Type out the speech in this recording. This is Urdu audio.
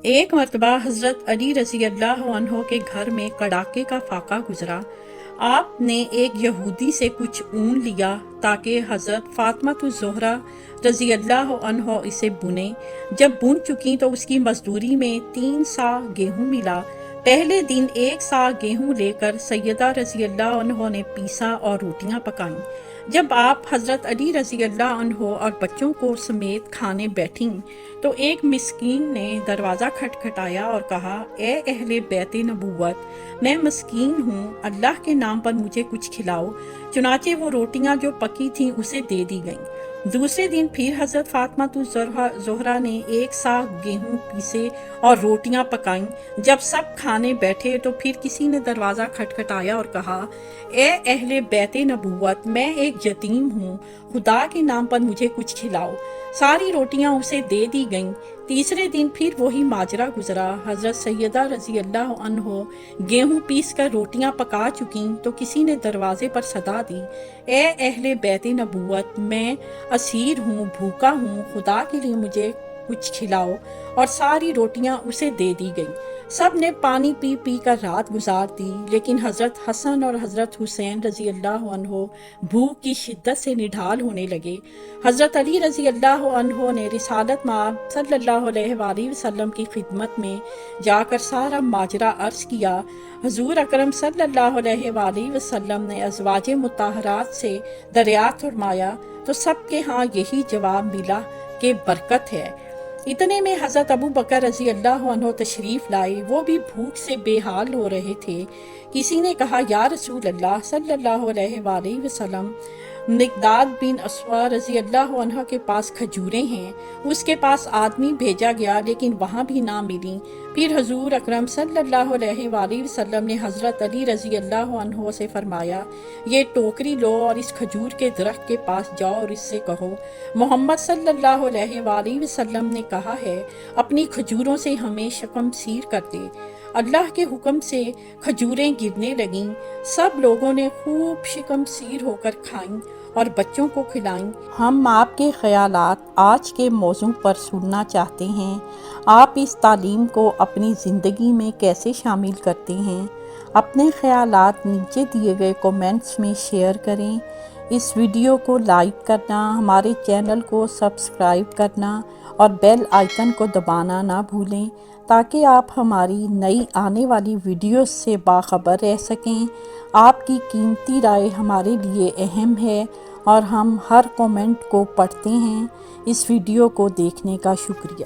ایک مرتبہ حضرت علی رضی اللہ عنہ کے گھر میں کڑاکے کا فاقہ گزرا۔ آپ نے ایک یہودی سے کچھ اون لیا تاکہ حضرت فاطمہ الزہرا رضی اللہ عنہ اسے بنے۔ جب بن چکی تو اس کی مزدوری میں 3 سا گیہوں ملا۔ پہلے دن 1 سا گیہوں لے کر سیدہ رضی اللہ عنہ نے پیسا اور روٹیاں پکائیں۔ جب آپ حضرت علی رضی اللہ عنہ اور بچوں کو سمیت کھانے بیٹھیں تو ایک مسکین نے دروازہ کھٹکھٹایا اور کہا، اے اہل بیت نبوت، میں مسکین ہوں، اللہ کے نام پر مجھے کچھ کھلاؤ۔ چنانچہ وہ روٹیاں جو پکی تھیں اسے دے دی گئیں۔ دوسرے دن پھر حضرت فاطمہ الزہرا نے 1 سا گیہوں پیسے اور روٹیاں پکائیں۔ جب سب کھانے بیٹھے تو پھر کسی نے دروازہ کھٹکھٹایا اور کہا، اے اہل بیت نبوت، میں ایک یتیم ہوں، خدا کے نام پر مجھے کچھ کھلاؤ۔ ساری روٹیاں اسے دے دی گئیں۔ تیسرے دن پھر وہی ماجرا گزرا۔ حضرت سیدہ رضی اللہ عنہ گیہوں پیس کر روٹیاں پکا چکیں تو کسی نے دروازے پر صدا دی، اے اہل بیت نبوت، میں اسیر ہوں، بھوکا ہوں، خدا کے لیے مجھے کچھ کھلاؤ، اور ساری روٹیاں اسے دے دی گئیں۔ سب نے پانی پی پی کر رات گزار دی، لیکن حضرت حسن اور حضرت حسین رضی اللہ عنہ بھوک کی شدت سے نڈھال ہونے لگے۔ حضرت علی رضی اللہ عنہ نے رسالت مآب صلی اللہ علیہ وآلہ وسلم کی خدمت میں جا کر سارا ماجرا عرض کیا۔ حضور اکرم صلی اللہ علیہ وآلہ وسلم نے ازواج مطہرات سے دریافت فرمایا تو سب کے ہاں یہی جواب ملا کہ برکت ہے۔ اتنے میں حضرت ابو بکر رضی اللہ عنہ تشریف لائے، وہ بھی بھوک سے بے حال ہو رہے تھے۔ کسی نے کہا، یا رسول اللہ صلی اللہ علیہ وآلہ وسلم، مقداد بن اسود رضی اللہ عنہ کے پاس کھجوریں ہیں۔ اس کے پاس آدمی بھیجا گیا لیکن وہاں بھی نہ ملیں۔ پھر حضور اکرم صلی اللہ علیہ وآلہ وسلم نے حضرت علی رضی اللہ عنہ سے فرمایا، یہ ٹوکری لو اور اس کھجور کے درخت کے پاس جاؤ اور اس سے کہو، محمد صلی اللہ علیہ وآلہ وسلم نے کہا ہے، اپنی کھجوروں سے ہمیں شکم سیر کر دے۔ اللہ کے حکم سے کھجوریں گرنے لگیں۔ سب لوگوں نے خوب شکم سیر ہو کر کھائیں اور بچوں کو کھلائیں۔ ہم آپ کے خیالات آج کے موضوع پر سننا چاہتے ہیں۔ آپ اس تعلیم کو اپنی زندگی میں کیسے شامل کرتے ہیں؟ اپنے خیالات نیچے دیے گئے کومنٹس میں شیئر کریں۔ اس ویڈیو کو لائک کرنا، ہمارے چینل کو سبسکرائب کرنا اور بیل آئیکن کو دبانا نہ بھولیں تاکہ آپ ہماری نئی آنے والی ویڈیوز سے باخبر رہ سکیں۔ آپ کی قیمتی رائے ہمارے لیے اہم ہے اور ہم ہر کومنٹ کو پڑھتے ہیں۔ اس ویڈیو کو دیکھنے کا شکریہ۔